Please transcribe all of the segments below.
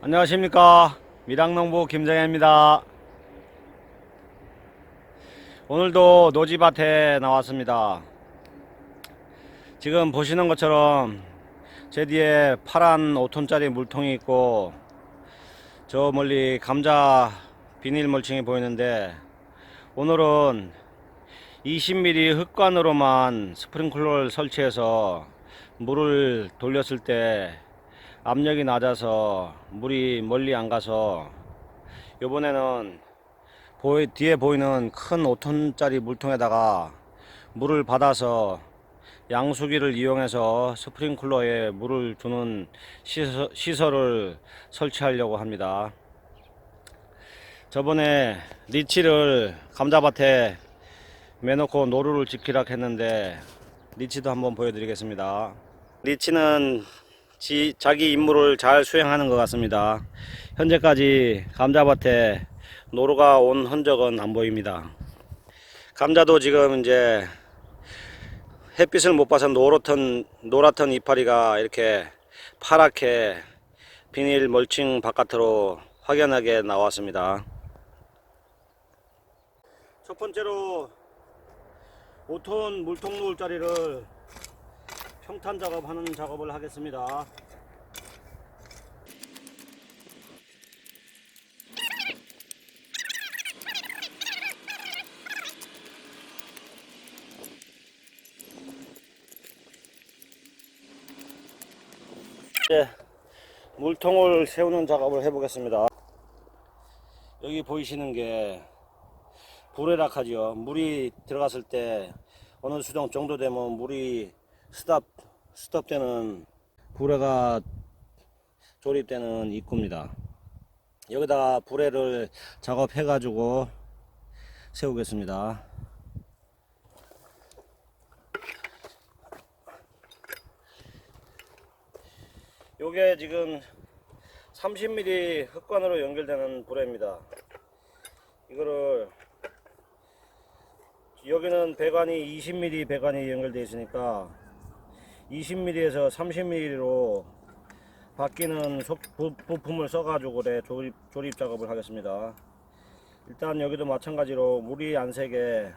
안녕하십니까, 밀양농부 김정혜입니다. 오늘도 노지밭에 나왔습니다. 지금 보시는 것처럼 제 뒤에 파란 5톤짜리 물통이 있고 저 멀리 감자 비닐 멀칭이 보이는데, 오늘은 20mm 흙관으로만 스프링클러를 설치해서 물을 돌렸을 때 압력이 낮아서 물이 멀리 안 가서, 요번에는 뒤에 보이는 큰 5톤짜리 물통에다가 물을 받아서 양수기를 이용해서 스프링클러에 물을 주는 시설을 설치하려고 합니다. 저번에 리치를 감자밭에 매놓고 노루를 지키라 했는데, 리치도 한번 보여드리겠습니다. 리치는 자기 임무를 잘 수행하는 것 같습니다. 현재까지 감자밭에 노루가 온 흔적은 안 보입니다. 감자도 지금 이제 햇빛을 못 봐서 노랗던 이파리가 이렇게 파랗게 비닐 멀칭 바깥으로 확연하게 나왔습니다. 첫 번째로 5톤 물통 놓을 자리를 평탄 작업하는 작업을 하겠습니다. 이제 물통을 세우는 작업을 해보겠습니다. 여기 보이시는 게 불에락하죠. 물이 들어갔을 때 어느 수정 정도 되면 물이 스톱되는 불에가 조립되는 입구입니다. 여기다가 불에를 작업해 가지고 세우겠습니다. 요게 지금 30mm 흙관으로 연결되는 불에입니다. 이거를, 여기는 배관이 20mm 배관이 연결되어 있으니까 20mm에서 30mm로 바뀌는 부품을 써가지고 그래 조립 작업을 하겠습니다. 일단 여기도 마찬가지로 물이 안 새게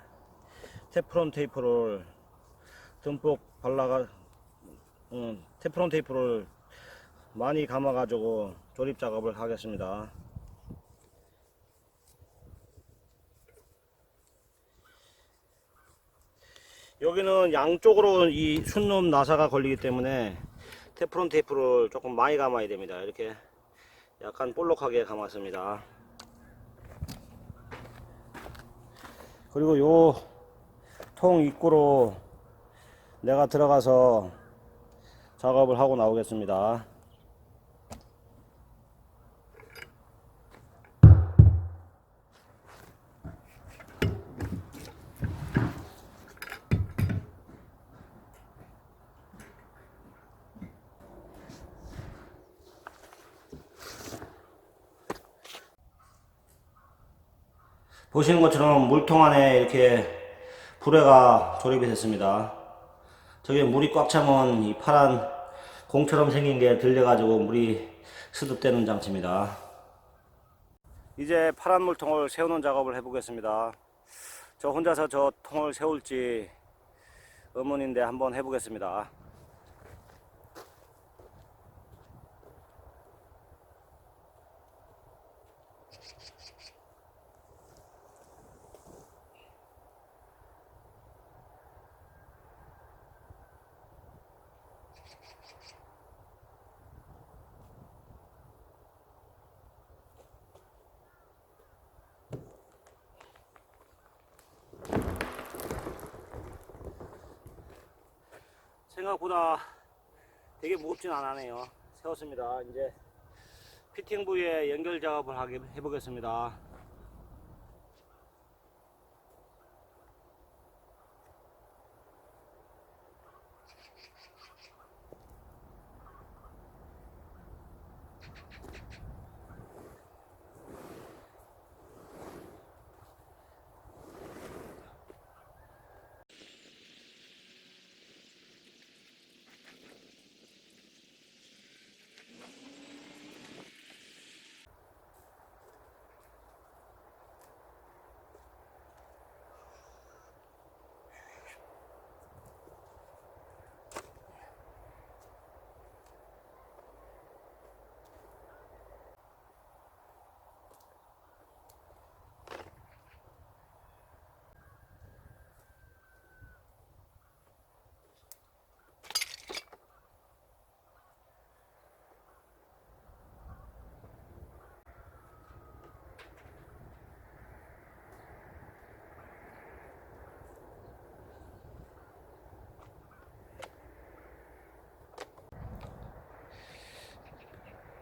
테프론 테이프를 듬뿍 테프론 테이프를 많이 감아 가지고 조립 작업을 하겠습니다. 여기는 양쪽으로 이 순놈 나사가 걸리기 때문에 테프론 테이프를 조금 많이 감아야 됩니다. 이렇게 약간 볼록하게 감았습니다. 그리고 요 통 입구로 내가 들어가서 작업을 하고 나오겠습니다. 보시는 것처럼 물통 안에 이렇게 불에가 조립이 됐습니다. 저게 물이 꽉 차면 이 파란 공처럼 생긴 게 들려가지고 물이 스듭되는 장치입니다. 이제 파란 물통을 세우는 작업을 해보겠습니다. 저 혼자서 저 통을 세울지 의문인데 한번 해보겠습니다. 생각보다 되게 무겁진 않네요. 세웠습니다. 이제 피팅 부위에 연결 작업을 해보겠습니다.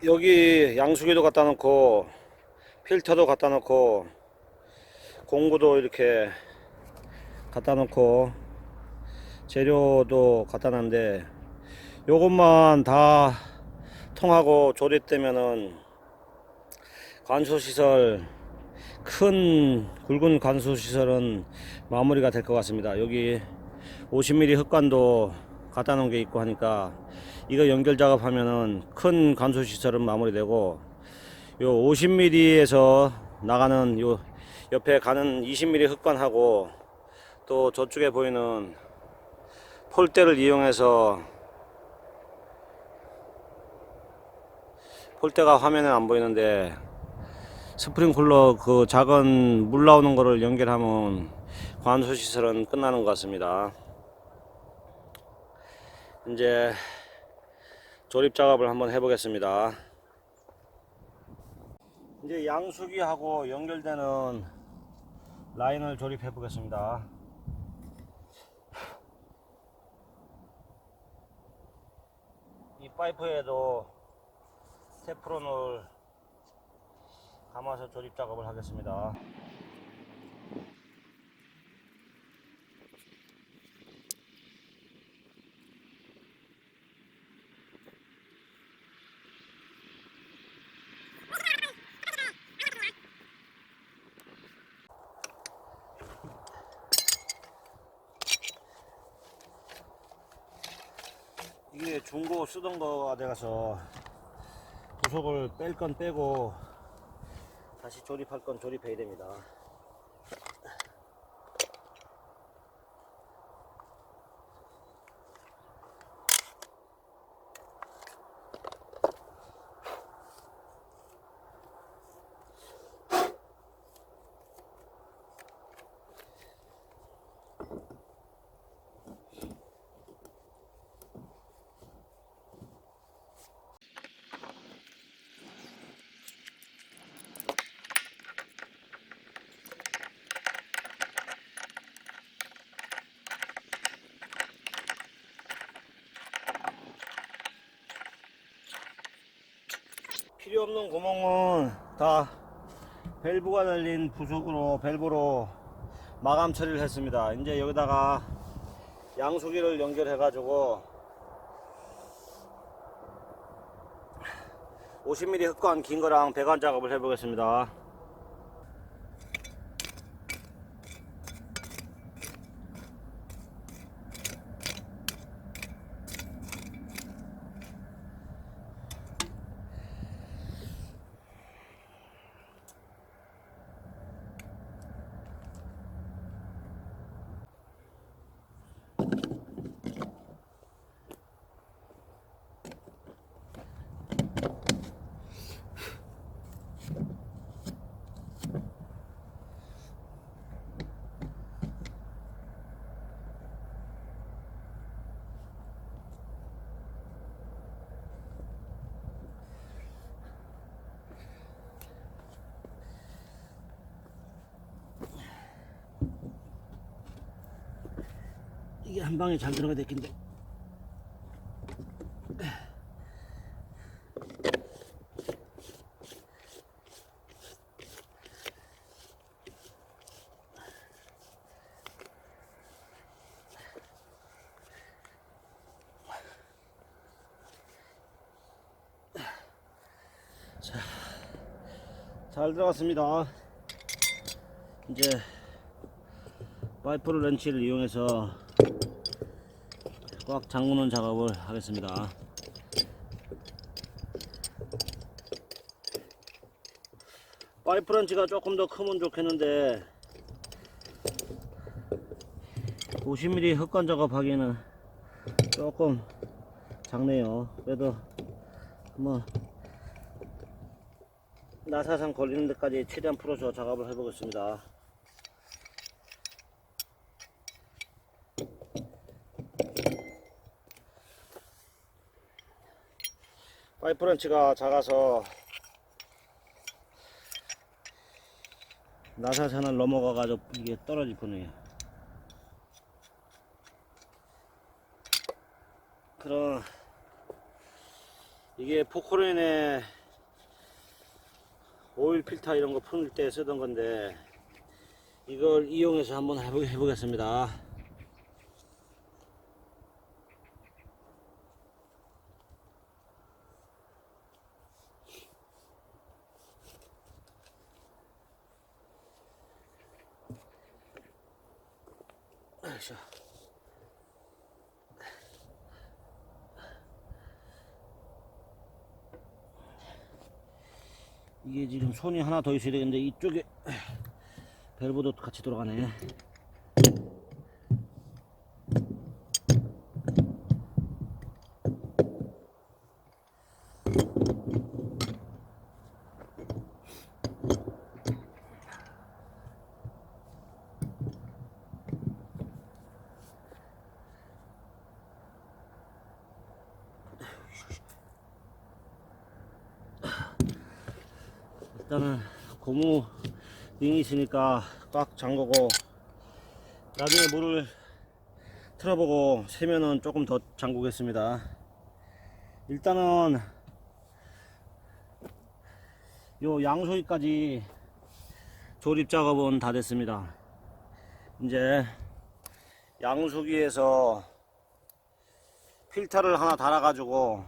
여기 양수기도 갖다 놓고 필터도 갖다 놓고 공구도 이렇게 갖다 놓고 재료도 갖다 놨는데 요것만 다 통하고 조립되면은 관수시설, 큰 굵은 관수시설은 마무리가 될 것 같습니다. 여기 50mm 흙관도 갖다 놓은 게 있고 하니까 이거 연결 작업하면은 큰 관수시설은 마무리되고 요 50mm에서 나가는 요 옆에 가는 20mm 흙관하고 또 저쪽에 보이는 폴대를 이용해서, 폴대가 화면에 안 보이는데 스프링클러 그 작은 물 나오는 거를 연결하면 관수 시설은 끝나는 것 같습니다. 이제 조립 작업을 한번 해 보겠습니다. 이제 양수기하고 연결되는 라인을 조립해 보겠습니다. 이 파이프에도 테프론을 감아서 조립 작업을 하겠습니다. 이게 중고 쓰던 거가 돼가서 부속을 뺄 건 빼고 다시 조립할 건 조립해야 됩니다. 필요 없는 구멍은 다 밸브가 달린 부속으로, 밸브로 마감 처리를 했습니다. 이제 여기다가 양수기를 연결해 가지고 50mm 흙관 긴 거랑 배관 작업을 해 보겠습니다. 이게 한 방에 잘 들어가야 될 텐데. 자, 잘 들어갔습니다. 이제 파이프 렌치를 이용해서 꽉 잠그는 작업을 하겠습니다. 파이프 렌치가 조금 더 크면 좋겠는데 50mm 흙관 작업하기에는 조금 작네요. 그래도 뭐 나사상 걸리는 데까지 최대한 풀어서 작업을 해보겠습니다. 파이프 렌치가 작아서 나사선을 넘어가가지고 이게 떨어질 뻔해요. 그럼 이게 포크레인에 오일 필터 이런 거 풀 때 쓰던 건데 이걸 이용해서 한번 해보겠습니다. 이게 지금 손이 하나 더 있어야 되는데 이쪽에 밸브도 같이 들어가네. 일단은 고무 링이 있으니까 꽉 잠그고 나중에 물을 틀어보고 세면은 조금 더 잠그겠습니다. 일단은 요 양소기까지 조립 작업은 다 됐습니다. 이제 양수기에서 필터를 하나 달아 가지고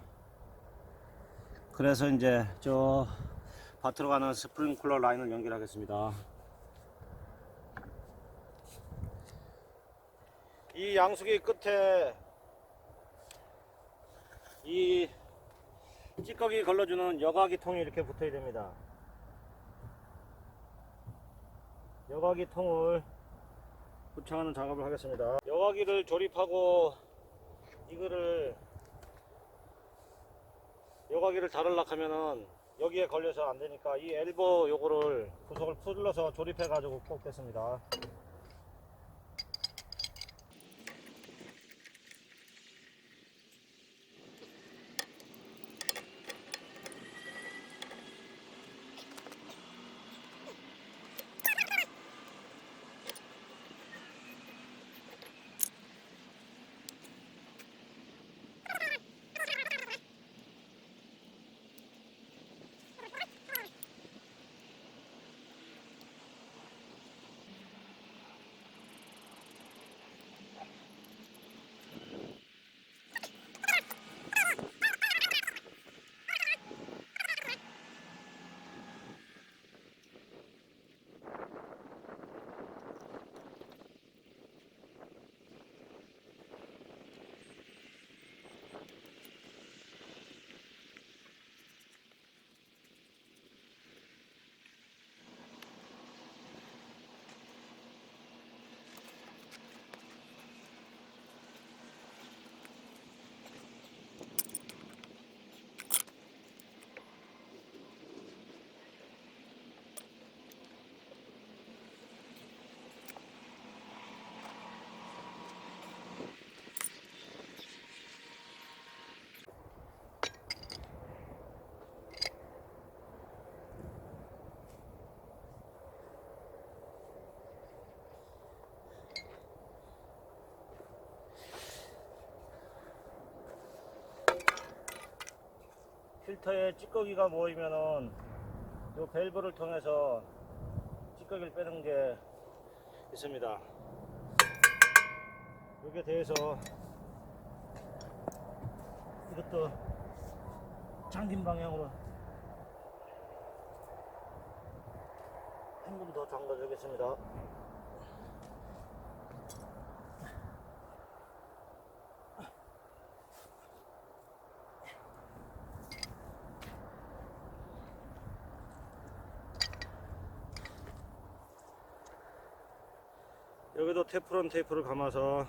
그래서 이제 저 밭으로 가는 스프링클러 라인을 연결하겠습니다. 이 양수기 끝에 이 찌꺼기 걸러주는 여과기 통이 이렇게 붙어야 됩니다. 여과기 통을 부착하는 작업을 하겠습니다. 여과기를 조립하고 이거를 여과기를 달으려고 하면은 여기에 걸려서 안 되니까 이 엘보 요거를 구석을 풀러서 조립해 가지고 꼭 뺐습니다. 필터에 찌꺼기가 모이면은 이 밸브를 통해서 찌꺼기를 빼는 게 있습니다. 여기에 대해서 이것도 잠긴 방향으로 한 번 더 잠가 주겠습니다. 여기도 테프론 테이프를 감아서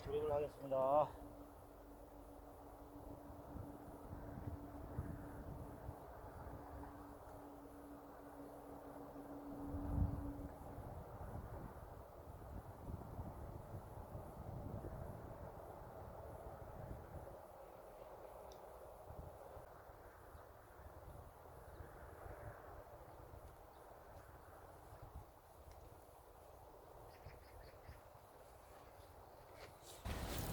조립을 하겠습니다.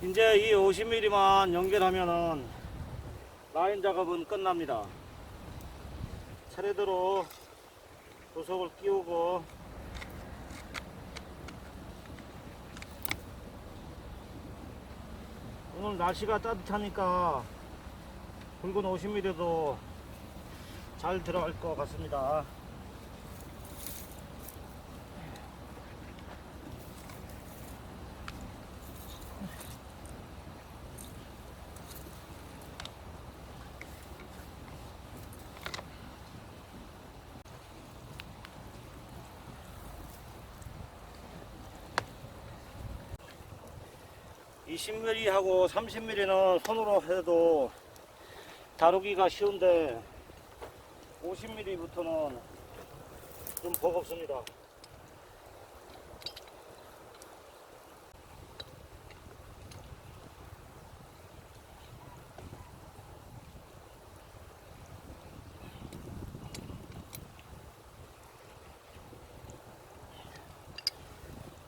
이제 이 50mm만 연결하면은 라인 작업은 끝납니다. 차례대로 부속을 끼우고 오늘 날씨가 따뜻하니까 굵은 50mm도 잘 들어갈 것 같습니다. 이 10mm하고 30mm는 손으로 해도 다루기가 쉬운데 50mm부터는 좀 버겁습니다.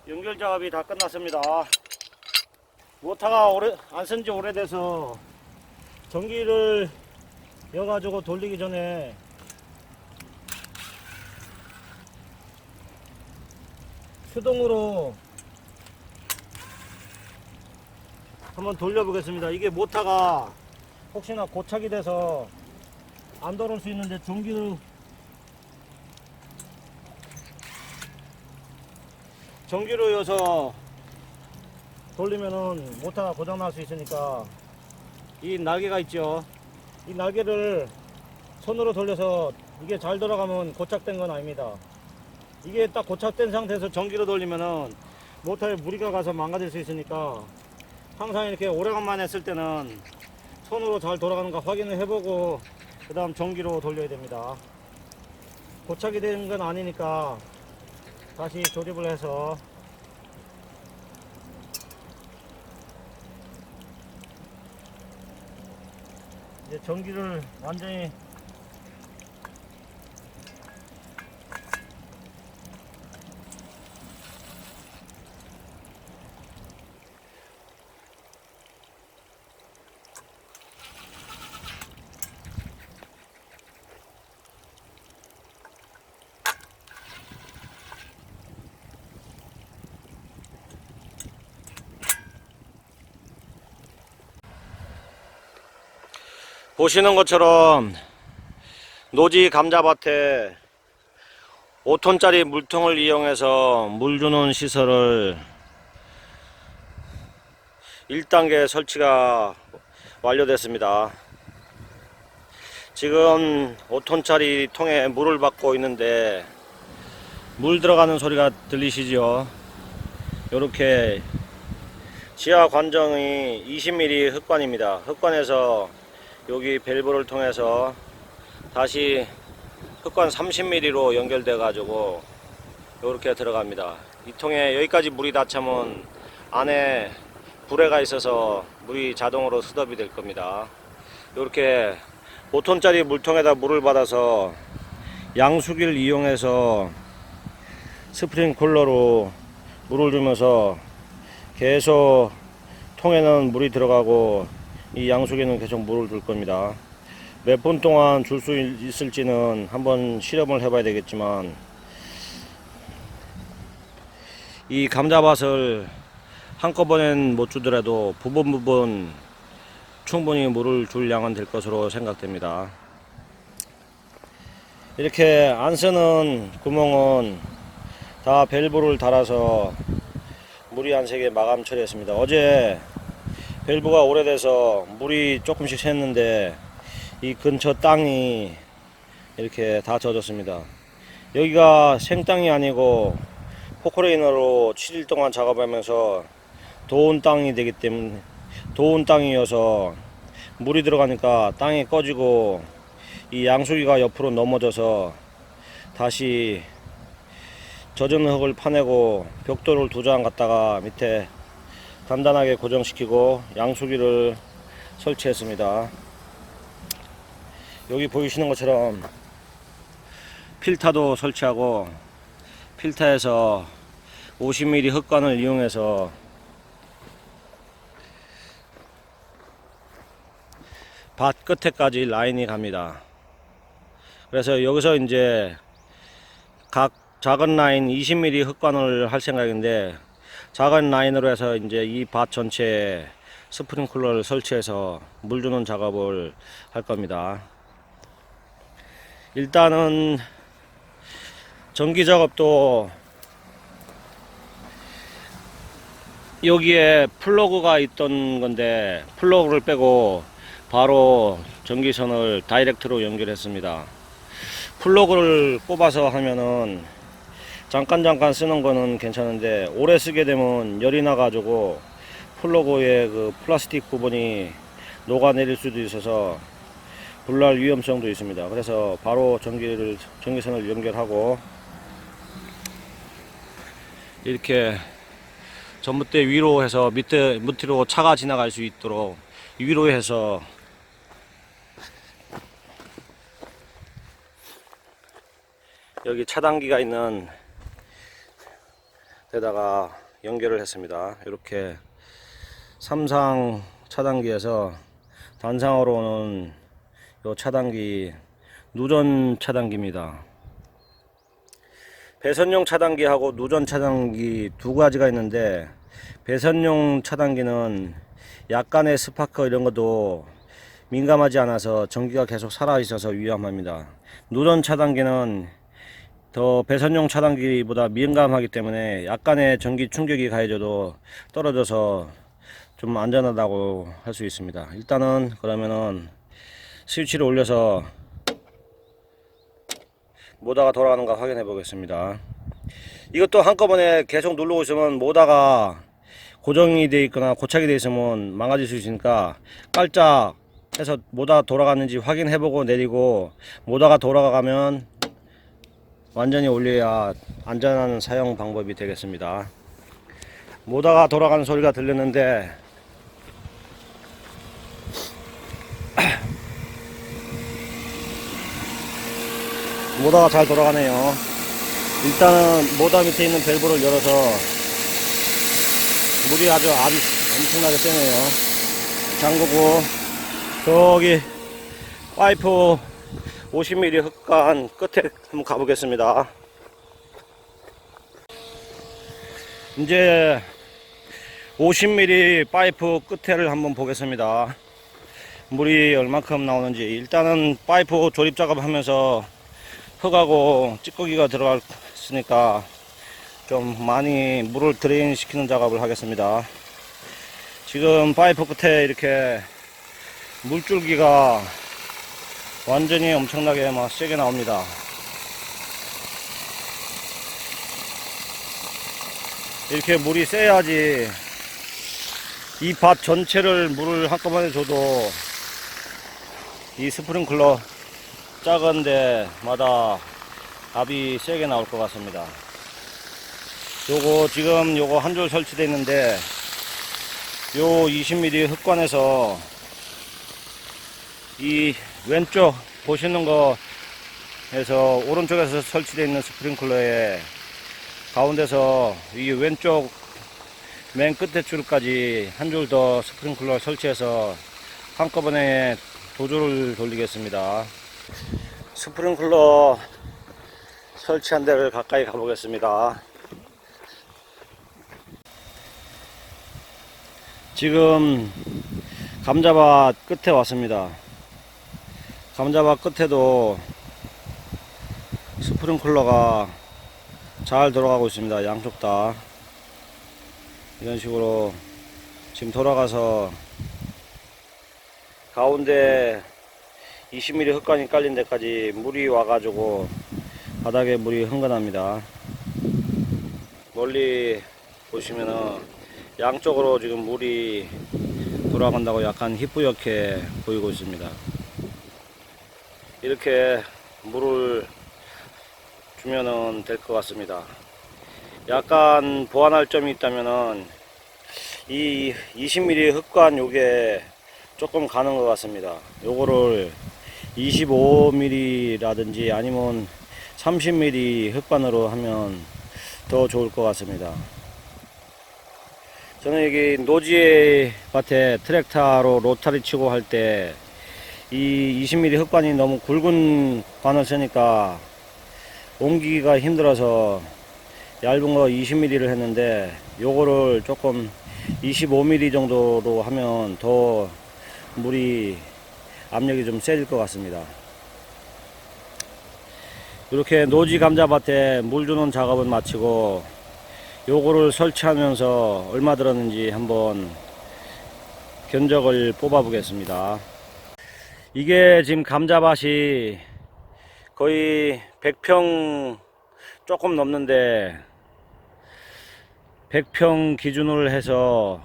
연결 작업이 다 끝났습니다. 모터가 안 쓴 지 오래돼서 전기를 여가지고 돌리기 전에 수동으로 한번 돌려보겠습니다. 이게 모터가 혹시나 고착이 돼서 안 돌을 수 있는데 전기로 여서 돌리면은 모터가 고장 날 수 있으니까 이 날개가 있죠. 이 날개를 손으로 돌려서 이게 잘 돌아가면 고착된 건 아닙니다. 이게 딱 고착된 상태에서 전기로 돌리면은 모터에 무리가 가서 망가질 수 있으니까 항상 이렇게 오래간만에 했을 때는 손으로 잘 돌아가는가 확인을 해보고 그 다음 전기로 돌려야 됩니다. 고착이 된 건 아니니까 다시 조립을 해서 이제 전기를 완전히 보시는 것처럼 노지 감자밭에 5톤짜리 물통을 이용해서 물 주는 시설을 1단계 설치가 완료됐습니다. 지금 5톤짜리 통에 물을 받고 있는데 물 들어가는 소리가 들리시죠? 이렇게 지하 관정이 20mm 흙관입니다. 흙관에서 여기 밸브를 통해서 다시 흙관 30mm로 연결돼 가지고 이렇게 들어갑니다. 이 통에 여기까지 물이 다 차면 안에 불에가 있어서 물이 자동으로 스톱이 될 겁니다. 이렇게 5톤짜리 물통에다 물을 받아서 양수기를 이용해서 스프링클러로 물을 주면서 계속 통에는 물이 들어가고 이 양수기는 계속 물을 줄 겁니다. 몇 분 동안 줄 수 있을지는 한번 실험을 해봐야 되겠지만 이 감자밭을 한꺼번엔 못 주더라도 부분 충분히 물을 줄 양은 될 것으로 생각됩니다. 이렇게 안 쓰는 구멍은 다 밸브를 달아서 물이 안 새게 마감 처리했습니다. 어제 밸브가 오래돼서 물이 조금씩 샜는데 이 근처 땅이 이렇게 다 젖었습니다. 여기가 생땅이 아니고 포크레인으로 7일 동안 작업하면서 도운 땅이 되기 때문에 도운 땅이어서 물이 들어가니까 땅이 꺼지고 이 양수기가 옆으로 넘어져서 다시 젖은 흙을 파내고 벽돌을 2장 갖다가 밑에 단단하게 고정시키고 양수기를 설치했습니다. 여기 보이시는 것처럼 필터도 설치하고 필터에서 50mm 흙관을 이용해서 밭 끝에까지 라인이 갑니다. 그래서 여기서 이제 각 작은 라인 20mm 흑관을 할 생각인데, 작은 라인으로 해서 이제 이 밭 전체에 스프링클러를 설치해서 물 주는 작업을 할 겁니다. 일단은 전기 작업도 여기에 플러그가 있던 건데 플러그를 빼고 바로 전기선을 다이렉트로 연결했습니다. 플러그를 꼽아서 하면은 잠깐 쓰는 거는 괜찮은데 오래 쓰게 되면 열이 나가지고 플러그의 그 플라스틱 부분이 녹아내릴 수도 있어서 불날 위험성도 있습니다. 그래서 바로 전기선을 연결하고 이렇게 전봇대 위로 해서 밑으로 차가 지나갈 수 있도록 위로 해서 여기 차단기가 있는 데다가 연결을 했습니다. 이렇게 삼상 차단기에서 단상으로는 이 차단기 누전 차단기입니다. 배선용 차단기하고 누전 차단기 두 가지가 있는데, 배선용 차단기는 약간의 스파크 이런 것도 민감하지 않아서 전기가 계속 살아 있어서 위험합니다. 누전 차단기는 더 배선용 차단기보다 민감하기 때문에 약간의 전기 충격이 가해져도 떨어져서 좀 안전하다고 할 수 있습니다. 일단은 그러면은 스위치를 올려서 모터가 돌아가는가 확인해 보겠습니다. 이것도 한꺼번에 계속 누르고 있으면 모터가 고정이 되어 있거나 고착이 되어 있으면 망가질 수 있으니까 깔짝 해서 모터가 돌아가는지 확인해 보고 내리고, 모터가 돌아가면 완전히 올려야 안전한 사용 방법이 되겠습니다. 모터가 돌아가는 소리가 들렸는데 모터가 잘 돌아가네요. 일단은 모터 밑에 있는 밸브를 열어서 물이 아주 엄청나게 세네요. 잠그고 저기 파이프 50mm 흑관 끝에 한번 가보겠습니다. 이제 50mm 파이프 끝에를 한번 보겠습니다. 물이 얼마큼 나오는지. 일단은 파이프 조립 작업하면서 흙하고 찌꺼기가 들어갔으니까 좀 많이 물을 드레인 시키는 작업을 하겠습니다. 지금 파이프 끝에 이렇게 물줄기가 완전히 엄청나게 막 세게 나옵니다. 이렇게 물이 세야지 이 밭 전체를 물을 한꺼번에 줘도 이 스프링클러 작은 데마다 압이 세게 나올 것 같습니다. 지금 요거 한 줄 설치되어 있는데, 요 20mm 흑관에서 이 왼쪽 보시는 거에서 오른쪽에서 설치되어 있는 스프링클러에 가운데서 이 왼쪽 맨 끝에 줄까지 한 줄 더 스프링클러 설치해서 한꺼번에 두 줄을 돌리겠습니다. 스프링클러 설치한 데를 가까이 가보겠습니다. 지금 감자밭 끝에 왔습니다. 감자밭 끝에도 스프링클러가 잘 돌아가고 있습니다. 양쪽 다 이런 식으로 지금 돌아가서 가운데 20mm 흙관이 깔린 데까지 물이 와가지고 바닥에 물이 흥건합니다. 멀리 보시면은 양쪽으로 지금 물이 돌아간다고 약간 희뿌옇게 보이고 있습니다. 이렇게 물을 주면은 될 것 같습니다. 약간 보완할 점이 있다면은 이 20mm 흙관 요게 조금 가는 것 같습니다. 요거를 25mm라든지 아니면 30mm 흙관으로 하면 더 좋을 것 같습니다. 저는 여기 노지의 밭에 트랙터로 로타리 치고 할 때 이 20mm 흑관이 너무 굵은 관을 쓰니까 옮기기가 힘들어서 얇은 거 20mm를 했는데, 요거를 조금 25mm 정도로 하면 더 물이 압력이 좀 세질 것 같습니다. 이렇게 노지 감자밭에 물 주는 작업은 마치고 요거를 설치하면서 얼마 들었는지 한번 견적을 뽑아 보겠습니다. 이게 지금 감자밭이 거의 100평 조금 넘는데, 100평 기준으로 해서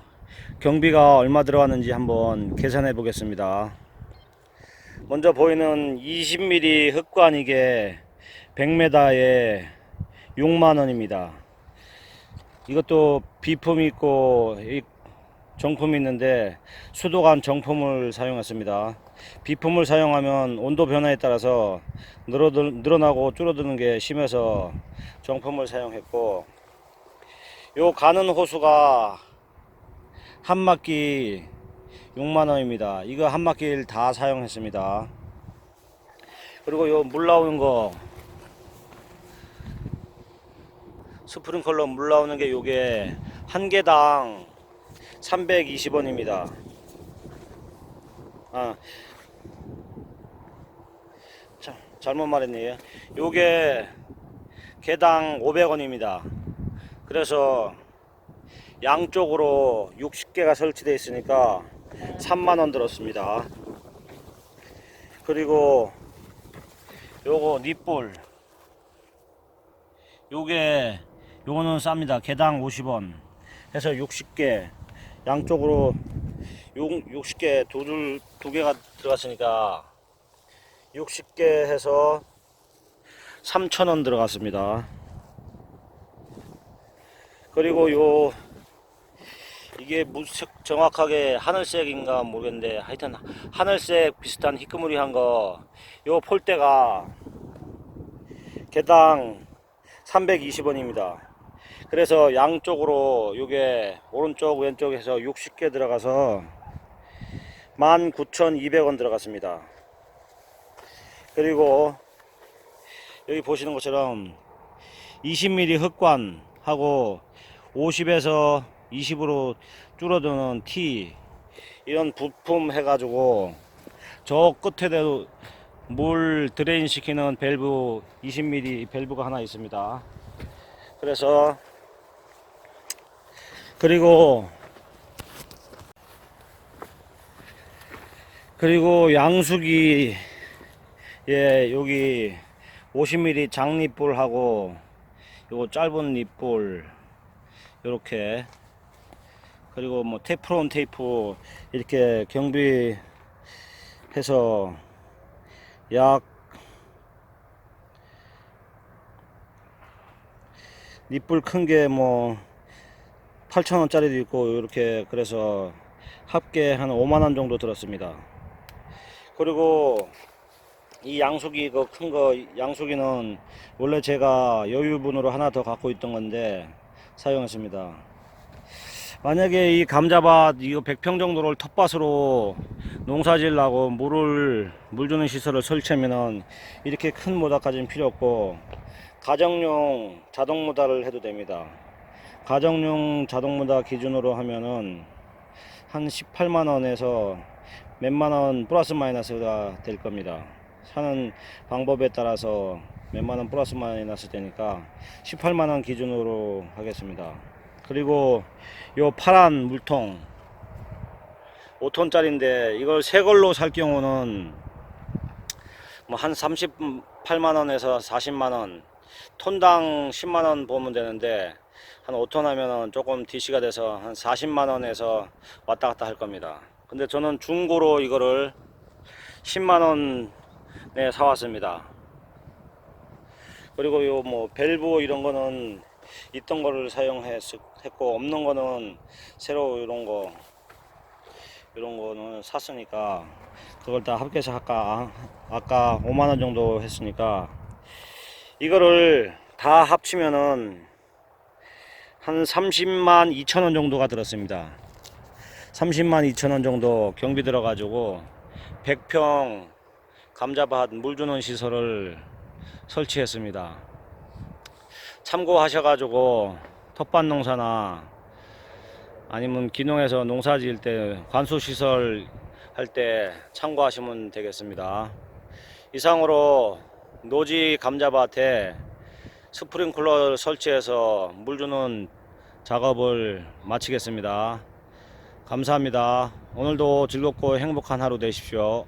경비가 얼마 들어갔는지 한번 계산해 보겠습니다. 먼저 보이는 20mm 흑관, 이게 100m에 6만원입니다. 이것도 비품이 있고 정품이 있는데, 수도관 정품을 사용했습니다. 비품을 사용하면 온도 변화에 따라서 늘어나고 줄어드는 게 심해서 정품을 사용했고, 요 가는 호수가 한 막기 6만원입니다. 이거 한 막기를 다 사용했습니다. 그리고 요 물 나오는 거, 스프링클러 물 나오는 게 요게 한 개당 320원입니다. 잘못 말했네요. 요게 개당 500원입니다. 그래서 양쪽으로 60개가 설치되어 있으니까 3만원 들었습니다. 그리고 요거 닛볼, 요거는 쌉니다. 개당 50원 해서 60개, 양쪽으로 60개 두 개가 들어갔으니까 60개 해서 3,000원 들어갔습니다. 그리고 이게 무색 정확하게 하늘색인가 모르겠는데, 하여튼 하늘색 비슷한 희끄무리한 거, 요 폴대가 개당 320원입니다. 그래서 양쪽으로 요게 오른쪽 왼쪽에서 60개 들어가서 19,200원 들어갔습니다. 그리고 여기 보시는 것처럼 20mm 흑관하고 50에서 20으로 줄어드는 T, 이런 부품 해가지고 저 끝에도 물 드레인 시키는 밸브 20mm 밸브가 하나 있습니다. 그리고 양수기, 여기 50mm 장립볼하고 요거 짧은 립볼 요렇게, 그리고 뭐 테프론 테이프 이렇게 경비해서 약 립볼 큰 게 뭐 8,000원짜리도 있고 이렇게, 그래서 합계 한 5만원 정도 들었습니다. 그리고 이 양수기, 그 큰 거 양수기는 원래 제가 여유분으로 하나 더 갖고 있던 건데 사용했습니다. 만약에 이 감자밭 이거 100평 정도를 텃밭으로 농사지으려고 물 주는 시설을 설치하면은 이렇게 큰 모다까지는 필요 없고, 가정용 자동 모다를 해도 됩니다. 가정용 자동 모다 기준으로 하면은 한 18만원에서 몇만원 플러스 마이너스가 될 겁니다. 사는 방법에 따라서 몇만원 플러스 마이너스 되니까 18만원 기준으로 하겠습니다. 그리고 요 파란 물통 5톤짜리인데, 이걸 새 걸로 살 경우는 뭐 한 38만원에서 40만원, 톤당 10만원 보면 되는데, 한 5톤 하면은 조금 DC가 돼서 한 40만원에서 왔다 갔다 할 겁니다. 근데 저는 중고로 이거를 10만원에 사왔습니다. 그리고 요 뭐 밸브 이런 거는 있던 거를 사용했고, 없는 거는 새로 이런 거는 샀으니까 그걸 다 합계해서 아까 5만원 정도 했으니까, 이거를 다 합치면은 한 30만 2천원 정도가 들었습니다. 30만 2천원 정도 경비 들어가지고 100평 감자밭 물 주는 시설을 설치했습니다. 참고하셔가지고 텃밭 농사나 아니면 기농에서 농사 지을 때 관수 시설 할 때 참고하시면 되겠습니다. 이상으로 노지 감자밭에 스프링클러 설치해서 물 주는 작업을 마치겠습니다. 감사합니다. 오늘도 즐겁고 행복한 하루 되십시오.